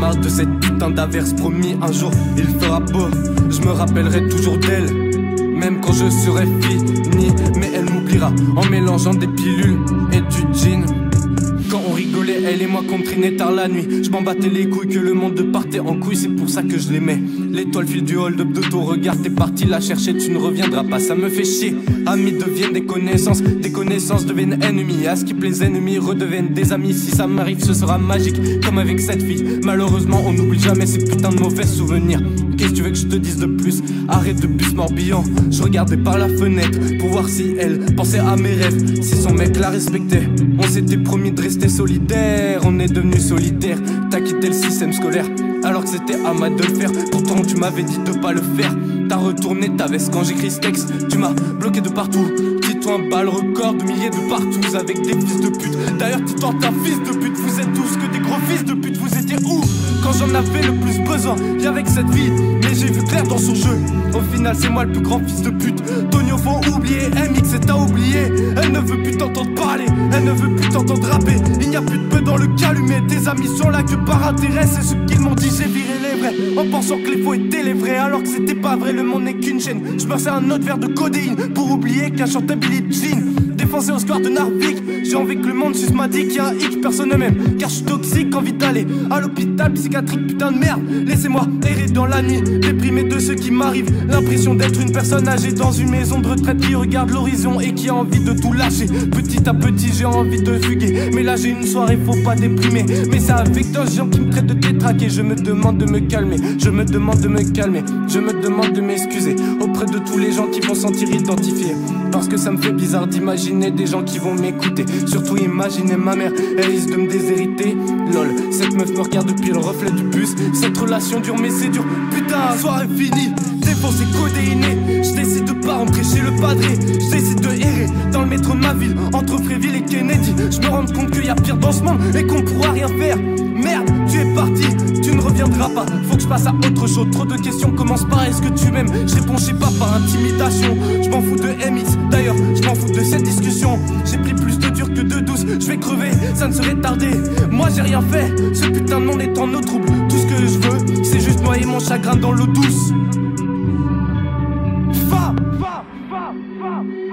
marre de cette putain d'averse. Promis un jour il fera beau, je me rappellerai toujours d'elle, même quand je serai fini. Mais elle m'oubliera en mélangeant des pilules et du gin. Quand on rigolait, elle et moi qu'on traînait tard la nuit, je m'en battais les couilles que le monde partait en couille. C'est pour ça que je l'aimais. L'étoile file du hold-up de ton regard. T'es parti la chercher, tu ne reviendras pas. Ça me fait chier. Amis deviennent des connaissances deviennent ennemis. À ce qui plaît, les ennemis redeviennent des amis. Si ça m'arrive, ce sera magique, comme avec cette fille. Malheureusement, on n'oublie jamais ces putains de mauvais souvenirs. Qu'est-ce que tu veux que je te dise de plus? Arrête de bus morbihan. Je regardais par la fenêtre pour voir si elle pensait à mes rêves, si son mec la respectait. On s'était promis de rester solidaire, on est devenu solitaire. T'as quitté le système scolaire alors que c'était à moi de le faire. Pourtant tu m'avais dit de pas le faire. T'as retourné ta veste quand j'écris ce texte. Tu m'as bloqué de partout. Dis-toi un bal record de milliers de partout avec des fils de pute. D'ailleurs dis-toi t'as fils de pute. Vous êtes tous que des gros fils de pute. Vous étiez où quand j'en avais le plus besoin? Viens avec cette vie, mais j'ai vu clair dans son jeu. Au final c'est moi le plus grand fils de pute. Tonio faut oublier, MX t'a oublié. Elle ne veut plus t'entendre parler, elle ne veut plus t'entendre rapper. Il n'y a plus de peu dans le calumet. Tes amis sont là que par intérêt. C'est ce qu'ils m'ont dit, j'ai viré les vrais en pensant que les faux étaient les vrais, alors que c'était pas vrai, le monde n'est qu'une chaîne. Je me un autre verre de codéine pour oublier qu'un chantait Billie Jean. Défoncé au square de Narvik, j'ai envie que le monde suce ma dick. Y'a un hic, personne ne m'aime, car je suis toxique, envie d'aller à l'hôpital psychiatrique, putain de merde. Laissez-moi errer dans la nuit, déprimé de ce qui m'arrive. L'impression d'être une personne âgée dans une maison de retraite qui regarde l'horizon et qui a envie de tout lâcher. Petit à petit j'ai envie de fuguer, mais là j'ai une soirée, faut pas déprimer. Mais c'est avec d'autres gens qui me traitent de détraquer. Je me demande de me calmer, je me demande de me calmer, je me demande de m'excuser auprès de tous les gens qui vont sentir identifiés. Parce que ça me fait bizarre d'imaginer des gens qui vont m'écouter. Surtout imaginer ma mère, elle risque de me déshériter. Lol, cette meuf me regarde depuis le reflet du bus. Cette relation dure mais c'est dur, putain, soirée finie. Défoncé, codéiné, je décide de pas rentrer chez le padré. Je décide de errer dans le métro de ma ville, entre Fréville et Kennedy. Je me rends compte qu'il y a pire dans ce monde et qu'on pourra rien faire. Merde, tu es parti, tu ne reviendras pas. Faut que je passe à autre chose, trop de questions commencent par est-ce que tu m'aimes? Je réponds je sais pas par intimidation. Je m'en fous de MX, d'ailleurs je m'en fous de cette discussion. J'ai pris plus de dur que de douce, je vais crever, ça ne serait tardé. Moi j'ai rien fait, ce putain de monde est en eau trouble. Tout ce que je veux, c'est juste noyer mon chagrin dans l'eau douce. Va, va, va, va.